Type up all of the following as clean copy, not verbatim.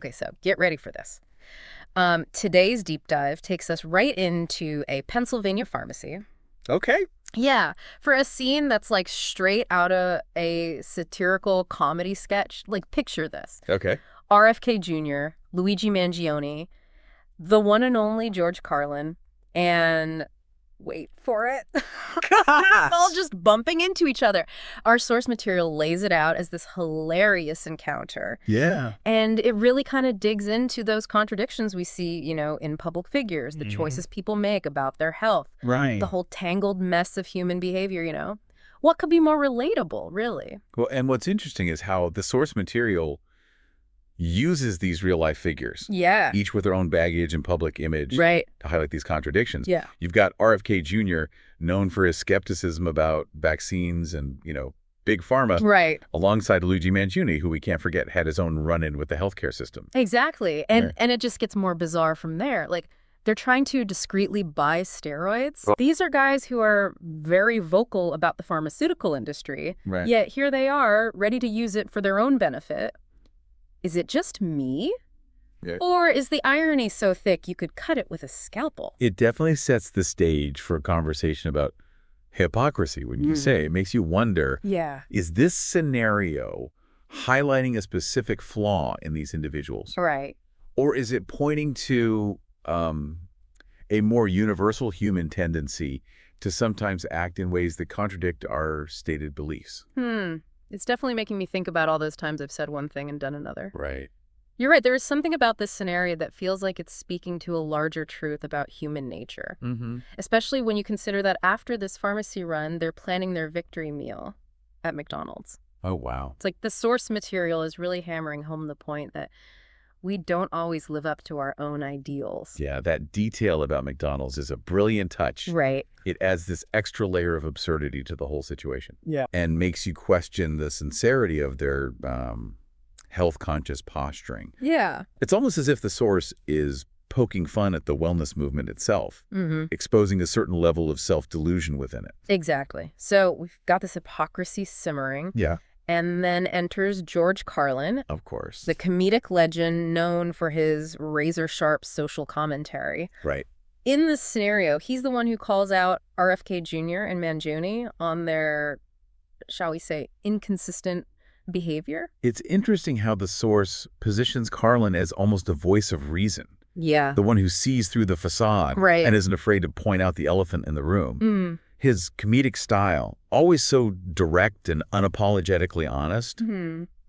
Okay, so get ready for this. Today's deep dive takes us right into a Pennsylvania pharmacy. Okay. Yeah, for a scene that's like straight out of a satirical comedy sketch. Like, picture this. Okay. RFK Jr., Luigi Mangione, the one and only George Carlin, and wait for it. All just bumping into each other. Our source material lays it out as this hilarious encounter. Yeah. And it really kind of digs into those contradictions we see, in public figures, the choices people make about their health, Right. the whole tangled mess of human behavior. What could be more relatable, really? Well, and what's interesting is how the source material uses these real-life figures, Yeah. each with their own baggage and public image, Right. to highlight these contradictions. Yeah. You've got RFK Jr., known for his skepticism about vaccines and, Big Pharma, Right. alongside Luigi Mangione, who we can't forget had his own run-in with the healthcare system. Exactly. And it just gets more bizarre from there. Like, they're trying to discreetly buy steroids. Oh. These are guys who are very vocal about the pharmaceutical industry. Right. Yet here they are, ready to use it for their own benefit. Is it just me? Yeah. Or is the irony so thick you could cut it with a scalpel? It definitely sets the stage for a conversation about hypocrisy, when you say. It makes you wonder, Yeah. is this scenario highlighting a specific flaw in these individuals? Right. Or is it pointing to a more universal human tendency to sometimes act in ways that contradict our stated beliefs? It's definitely making me think about all those times I've said one thing and done another. Right. You're right. There is something about this scenario that feels like it's speaking to a larger truth about human nature. Especially when you consider that after this pharmacy run, they're planning their victory meal at McDonald's. Oh, wow. It's like the source material is really hammering home the point that we don't always live up to our own ideals. Yeah, that detail about McDonald's is a brilliant touch. Right. It adds this extra layer of absurdity to the whole situation. Yeah. And makes you question the sincerity of their health-conscious posturing. Yeah. It's almost as if the source is poking fun at the wellness movement itself, exposing a certain level of self-delusion within it. Exactly. So we've got this hypocrisy simmering. Yeah. And then enters George Carlin, Of course. the comedic legend known for his razor-sharp social commentary. Right. In this scenario, he's the one who calls out RFK Jr. and Mangione on their, shall we say, inconsistent behavior. It's interesting how the source positions Carlin as almost a voice of reason, Yeah. the one who sees through the facade Right. and isn't afraid to point out the elephant in the room. His comedic style, always so direct and unapologetically honest,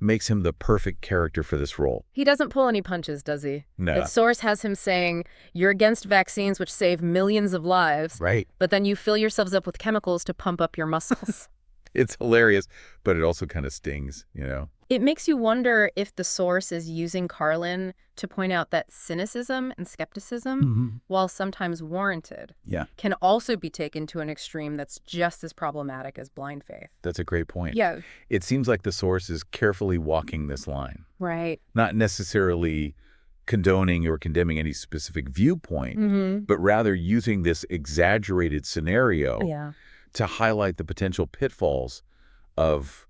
makes him the perfect character for this role. He doesn't pull any punches, does he? No. The source has him saying, you're against vaccines which save millions of lives, Right. but then you fill yourselves up with chemicals to pump up your muscles. It's hilarious, but it also kind of stings, It makes you wonder if the source is using Carlin to point out that cynicism and skepticism, while sometimes warranted, Yeah. can also be taken to an extreme that's just as problematic as blind faith. That's a great point. Yeah. It seems like the source is carefully walking this line, Right. not necessarily condoning or condemning any specific viewpoint, but rather using this exaggerated scenario Yeah. to highlight the potential pitfalls of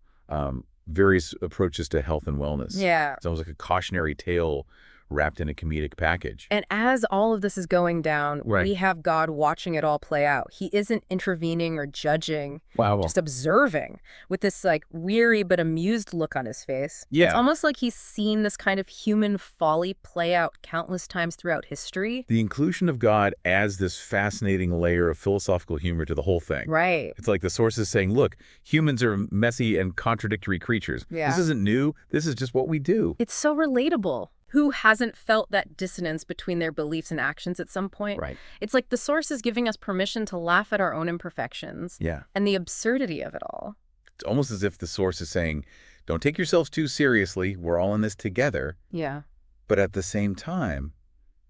various approaches to health and wellness. Yeah. It's almost like a cautionary tale wrapped in a comedic package. And as all of this is going down, Right. we have God watching it all play out. He isn't intervening or judging, Wow. just observing with this like weary but amused look on his face. Yeah. It's almost like he's seen this kind of human folly play out countless times throughout history. The inclusion of God adds this fascinating layer of philosophical humor to the whole thing. Right. It's like the source is saying, look, humans are messy and contradictory creatures. Yeah. This isn't new. This is just what we do. It's so relatable. Who hasn't felt that dissonance between their beliefs and actions at some point? Right. It's like the source is giving us permission to laugh at our own imperfections Yeah. and the absurdity of it all. It's almost as if the source is saying, don't take yourselves too seriously. We're all in this together. Yeah. But at the same time,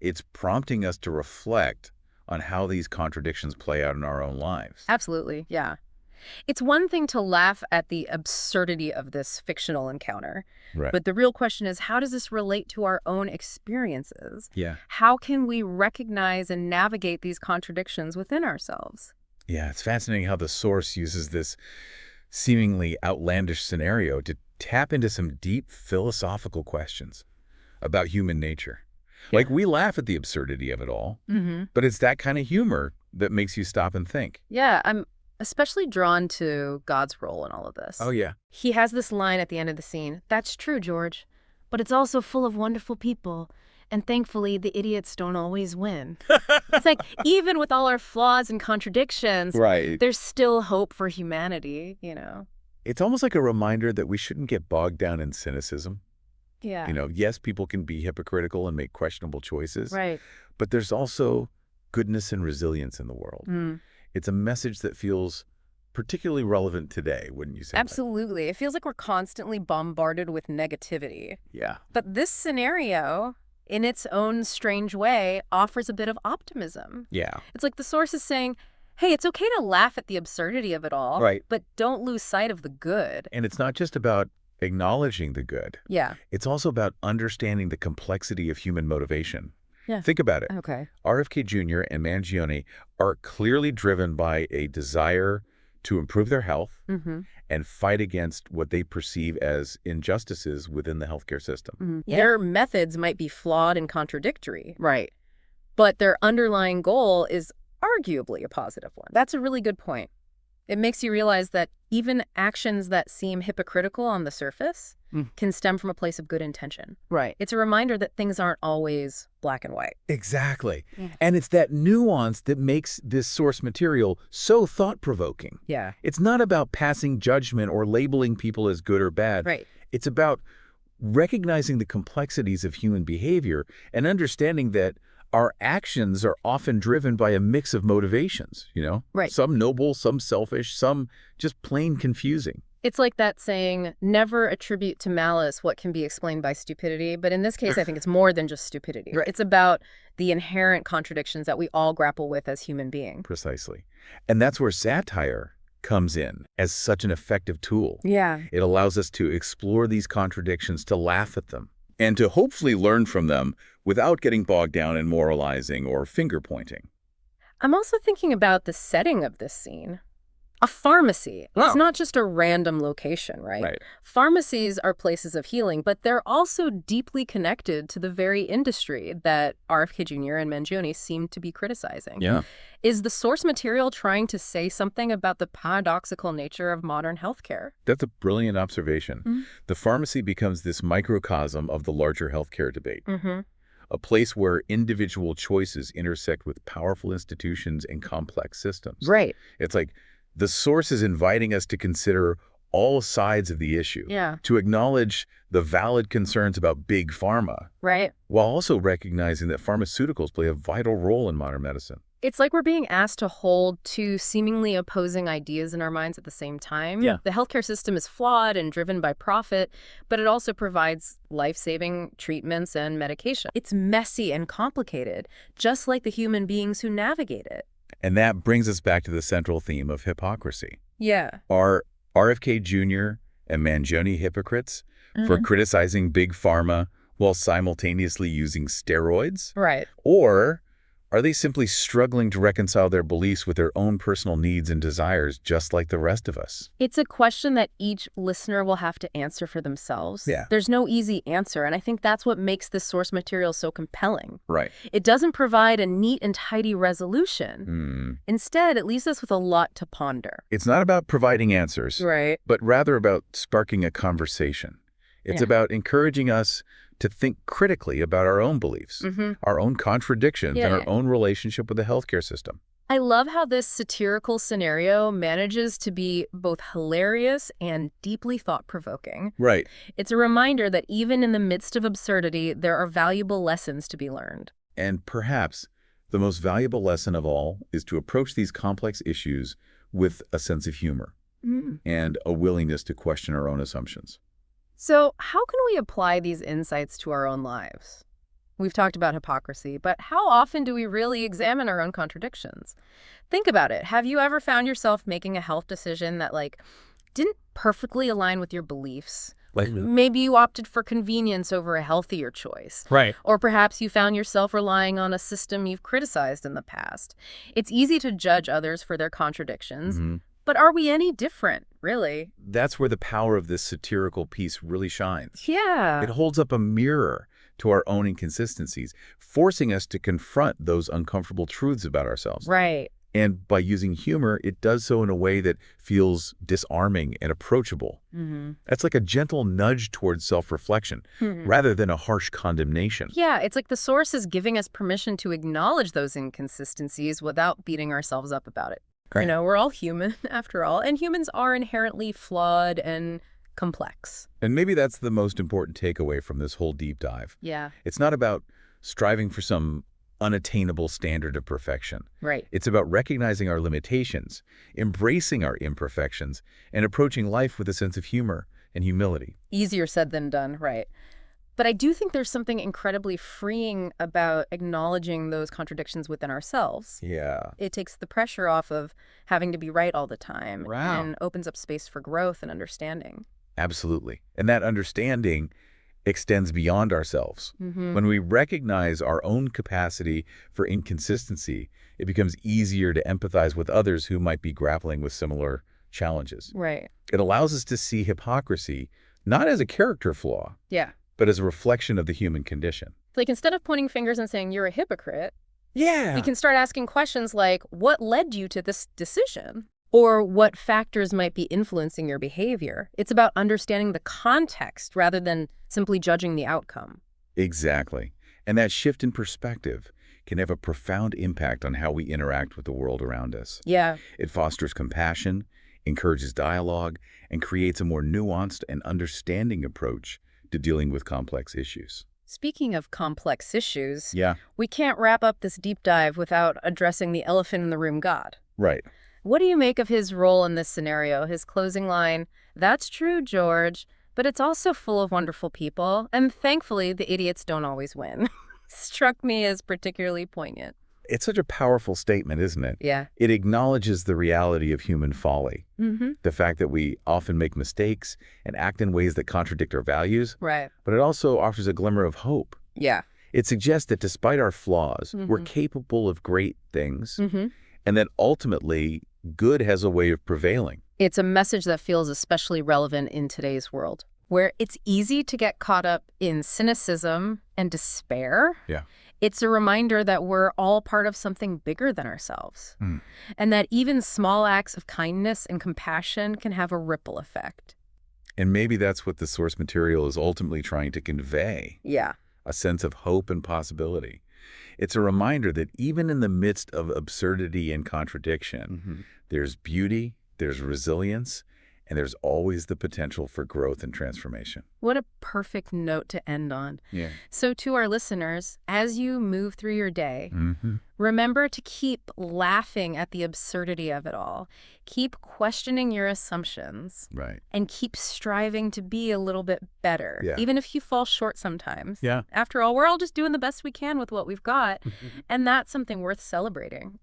it's prompting us to reflect on how these contradictions play out in our own lives. Absolutely. Yeah. It's one thing to laugh at the absurdity of this fictional encounter, Right. but the real question is, how does this relate to our own experiences? Yeah. How can we recognize and navigate these contradictions within ourselves? Yeah, it's fascinating how the source uses this seemingly outlandish scenario to tap into some deep philosophical questions. about human nature. Yeah. Like, we laugh at the absurdity of it all, Mm-hmm. but it's that kind of humor that makes you stop and think. Yeah, I'm especially drawn to God's role in all of this. Oh, yeah. He has this line at the end of the scene, "That's true, George, but it's also full of wonderful people, and thankfully the idiots don't always win." It's like, even with all our flaws and contradictions, Right. there's still hope for humanity, you know? It's almost like a reminder that we shouldn't get bogged down in cynicism. Yeah. You know, yes, people can be hypocritical and make questionable choices, Right. but there's also goodness and resilience in the world. Mm. It's a message that feels particularly relevant today, wouldn't you say? Absolutely. It feels like we're constantly bombarded with negativity. Yeah. But this scenario, in its own strange way, offers a bit of optimism. Yeah. It's like the source is saying, hey, it's okay to laugh at the absurdity of it all, Right. but don't lose sight of the good. And it's not just about acknowledging the good. Yeah. It's also about understanding the complexity of human motivation. Yeah. Think about it. Okay. RFK Jr. and Mangione are clearly driven by a desire to improve their health Mm-hmm. and fight against what they perceive as injustices within the healthcare system. Mm-hmm. Yeah. Their methods might be flawed and contradictory. Right. But their underlying goal is arguably a positive one. That's a really good point. It makes you realize that even actions that seem hypocritical on the surface can stem from a place of good intention. Right. It's a reminder that things aren't always black and white. Exactly. Yeah. And it's that nuance that makes this source material so thought-provoking. Yeah. It's not about passing judgment or labeling people as good or bad. Right. It's about recognizing the complexities of human behavior and understanding that our actions are often driven by a mix of motivations, you know? Right. Some noble, some selfish, some just plain confusing. It's like that saying, never attribute to malice what can be explained by stupidity. But in this case, I think it's more than just stupidity. Right. It's about the inherent contradictions that we all grapple with as human beings. Precisely. And that's where satire comes in as such an effective tool. Yeah. It allows us to explore these contradictions, to laugh at them, and to hopefully learn from them without getting bogged down in moralizing or finger-pointing. I'm also thinking about the setting of this scene. A pharmacy. Oh. It's not just a random location, right? Right. Pharmacies are places of healing, but they're also deeply connected to the very industry that RFK Jr. and Mangione seem to be criticizing. Yeah. Is the source material trying to say something about the paradoxical nature of modern healthcare? That's a brilliant observation. Mm-hmm. The pharmacy becomes this microcosm of the larger healthcare debate. Mm-hmm. A place where individual choices intersect with powerful institutions and complex systems. Right. It's like the source is inviting us to consider all sides of the issue, Yeah. to acknowledge the valid concerns about Big Pharma, Right. while also recognizing that pharmaceuticals play a vital role in modern medicine. It's like we're being asked to hold two seemingly opposing ideas in our minds at the same time. Yeah. The healthcare system is flawed and driven by profit, but it also provides life-saving treatments and medication. It's messy and complicated, just like the human beings who navigate it. And that brings us back to the central theme of hypocrisy. Yeah. Are RFK Jr. and Mangione hypocrites for criticizing Big Pharma while simultaneously using steroids? Right. Or are they simply struggling to reconcile their beliefs with their own personal needs and desires, just like the rest of us? It's a question that each listener will have to answer for themselves. Yeah. There's no easy answer, and I think that's what makes this source material so compelling. Right. It doesn't provide a neat and tidy resolution. Instead, it leaves us with a lot to ponder. It's not about providing answers, Right. but rather about sparking a conversation. It's Yeah. about encouraging us to think critically about our own beliefs, our own contradictions, and our own relationship with the healthcare system. I love how this satirical scenario manages to be both hilarious and deeply thought-provoking. Right. It's a reminder that even in the midst of absurdity, there are valuable lessons to be learned. And perhaps the most valuable lesson of all is to approach these complex issues with a sense of humor and a willingness to question our own assumptions. So how can we apply these insights to our own lives? We've talked about hypocrisy, but how often do we really examine our own contradictions? Think about it. Have you ever found yourself making a health decision that, didn't perfectly align with your beliefs? Like, Maybe you opted for convenience over a healthier choice. right. Or perhaps you found yourself relying on a system you've criticized in the past. It's easy to judge others for their contradictions, but are we any different, really? That's where the power of this satirical piece really shines. Yeah. It holds up a mirror to our own inconsistencies, forcing us to confront those uncomfortable truths about ourselves. Right. And by using humor, it does so in a way that feels disarming and approachable. That's like a gentle nudge towards self-reflection, rather than a harsh condemnation. Yeah, it's like the source is giving us permission to acknowledge those inconsistencies without beating ourselves up about it. Right. You know, we're all human, after all, and humans are inherently flawed and complex. And maybe that's the most important takeaway from this whole deep dive. Yeah. It's not about striving for some unattainable standard of perfection. Right. It's about recognizing our limitations, embracing our imperfections, and approaching life with a sense of humor and humility. Easier said than done, right. But I do think there's something incredibly freeing about acknowledging those contradictions within ourselves. Yeah. It takes the pressure off of having to be right all the time Wow. and opens up space for growth and understanding. Absolutely. And that understanding extends beyond ourselves. When we recognize our own capacity for inconsistency, it becomes easier to empathize with others who might be grappling with similar challenges. Right. It allows us to see hypocrisy not as a character flaw, Yeah. but as a reflection of the human condition. Like, instead of pointing fingers and saying you're a hypocrite, Yeah. we can start asking questions like, what led you to this decision? Or what factors might be influencing your behavior? It's about understanding the context rather than simply judging the outcome. Exactly. And that shift in perspective can have a profound impact on how we interact with the world around us. Yeah. It fosters compassion, encourages dialogue, and creates a more nuanced and understanding approach to dealing with complex issues. Speaking of complex issues, Yeah. we can't wrap up this deep dive without addressing the elephant in the room, God. Right. What do you make of his role in this scenario? His closing line, "That's true, George, but it's also full of wonderful people, and thankfully the idiots don't always win," struck me as particularly poignant. It's such a powerful statement, isn't it? Yeah. It acknowledges the reality of human folly, the fact that we often make mistakes and act in ways that contradict our values, Right. but it also offers a glimmer of hope. Yeah. It suggests that despite our flaws, we're capable of great things, and that ultimately good has a way of prevailing. It's a message that feels especially relevant in today's world, where it's easy to get caught up in cynicism and despair. Yeah. It's a reminder that we're all part of something bigger than ourselves, and that even small acts of kindness and compassion can have a ripple effect. And maybe that's what the source material is ultimately trying to convey, Yeah. a sense of hope and possibility. It's a reminder that even in the midst of absurdity and contradiction, there's beauty, there's resilience, and there's always the potential for growth and transformation. What a perfect note to end on. Yeah. So to our listeners, as you move through your day, remember to keep laughing at the absurdity of it all. Keep questioning your assumptions. Right. And keep striving to be a little bit better, Yeah. even if you fall short sometimes. Yeah. After all, we're all just doing the best we can with what we've got, and that's something worth celebrating.